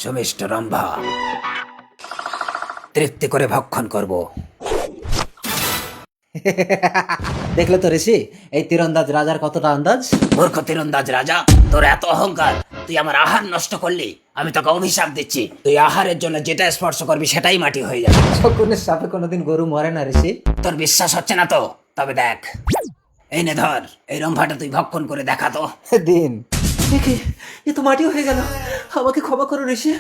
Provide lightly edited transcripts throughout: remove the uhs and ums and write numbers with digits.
সুমিষ্ট রম্ভা, তৃপ্তি করে ভক্ষণ করব। দেখলে তো ঋষি, এই তীরন্দাজ রাজার কতটা আন্দাজ। মূর্খ তীরন্দাজ রাজা, তোর এত অহংকার! তুই আমার আহার নষ্ট করলি। আমি তোকে অভিশাপ দিচ্ছি, তুই আহারের জন্য যেটা স্পর্শ করবি সেটাই মাটি হয়ে যাবে। শকুনের সাপে কোনোদিন গরু মরে না ঋষি। তোর বিশ্বাস হচ্ছে না তো? তবে দেখ, এই নে ধর, এই রম্ভাটা তুই ভক্ষণ করে দেখা তো। দিন দেখি, এ তো মাটি হয়ে গেল। আমাকে ক্ষমা করো ঋষি,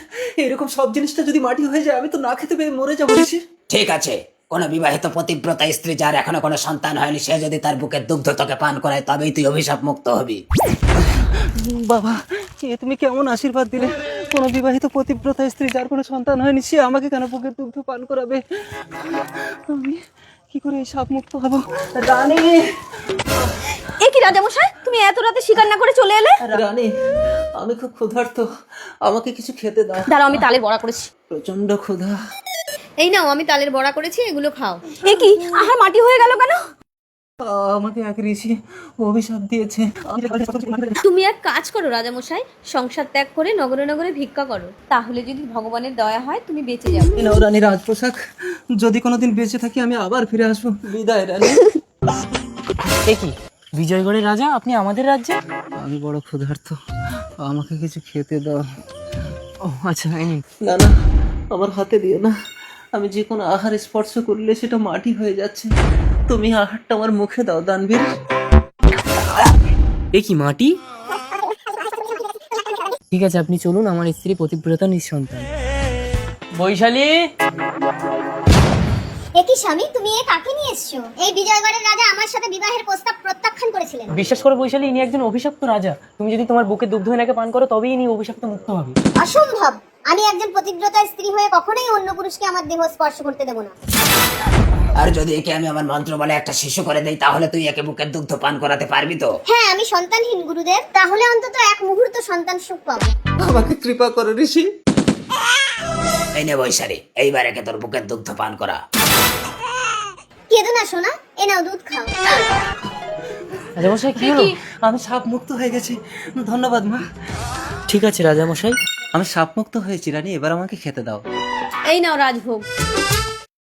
এরকম সব জিনিসটা যদি মাটি হয়ে যায় আমি তো না খেতে পেয়ে মরে যাবো ঋষি। ঠিক আছে, কোন বিবাহিত পতিব্রতা স্ত্রী যার এখনো কোনো সন্তান হয়নি, সে যদি তার বুকের দুগ্ধ তোকে পান করায় তবেই তুই অভিশাপ মুক্ত হবি। বাবা, এ তুমি কেমন আশীর্বাদ দিলে? কোনো বিবাহিত পতিব্রতা স্ত্রী যার কোনো সন্তান হয়নি সে আমাকে কেন বুকের দুগ্ধ পান করাবে? আমি কি করে এই সাপ মুক্ত হব? রানী, এ কি রাজামশাই, তুমি এত রাতে শিকার না করে চলে এলে? রানী, আমি খুব ক্ষুধার্ত, আমাকে কিছু খেতে দাও। দাঁড়াও, আমি তালের বড়া করেছি। প্রচন্ড ক্ষুধা। এই নাও, আমি তালের বড়া করেছি, এগুলো খাও। এ কি, আহার মাটি হয়ে গেল কেন? আমাকে এক ঋষি অভিশাপ দিয়েছে। তুমি এক কাজ করো রাজামশাই, সংসার ত্যাগ করে নগরে নগরে ভিক্ষা করো, তাহলে যদি ভগবানের দয়া হয় তুমি বেঁচে যাবে। এই নাও রানী রাজপোশাক, যদি কোনোদিন বেঁচে থাকি আমি আবার ফিরে আসবো। বিদায় রানী। এ কি, বিজয়গড়ের রাজা আপনি আমাদের রাজ্যে? আমি বড় ক্ষুধার্ত, আমাকে কিছু খেতে দাও। ও আচ্ছা, এই নিন। না না, আমার হাতে দিও না। আমি যে কোনো আহার স্পর্শ করলে সেটা মাটি হয়ে যাচ্ছে। তুমি আহারটা আমার মুখে দাও দানবীর। এ কি, মাটি? ঠিক আছে, আপনি চলুন, আমার স্ত্রী পতিব্রতা নিঃসন্তান। বৈশালী, একই স্বামী, তুমি এ কাকে নিয়ে এসছো? এই বিজয়গড়ের রাজা আমার সাথে বিবাহের প্রস্তাব প্রত্যাখ্যান করেছিলেন। বিশ্বাস করো বৈশালী, ইনি একজন অভিশপ্ত রাজা। তুমি যদি তোমার বুকে দুগ্ধ এনাকে পান করো তবেই ইনি অভিশপ্ত মুক্ত হবে। অসম্ভব! আমি একজন পতিব্রতা স্ত্রী হয়ে কখনোই অন্য পুরুষকে আমার দেহ স্পর্শ করতে দেব না। আর যদি একে আমি আমার মন্ত্র বলে একটা শিশু করে দেই, তাহলে তুই একে বুকের দুগ্ধ পান করাতে পারবি তো? হ্যাঁ, আমি সন্তানহীন গুরুদেব, তাহলে অন্তত এক মুহূর্ত সন্তান সুখ পাবো। আমাকে কৃপা করো ঋষি। এই নে বৈশালী, এইবার একে তোর বুকের দুগ্ধ পান করা। কেঁদো না সোনা, এ নাও দুধ খাও। রাজামশাই, কি হলো? আমি সাপ মুক্ত হয়ে গেছি, ধন্যবাদ মা। ঠিক আছে রাজামশাই। আমি সাপ মুক্ত হয়েছি রানী, এবার আমাকে খেতে দাও। এই নাও রাজভোগ।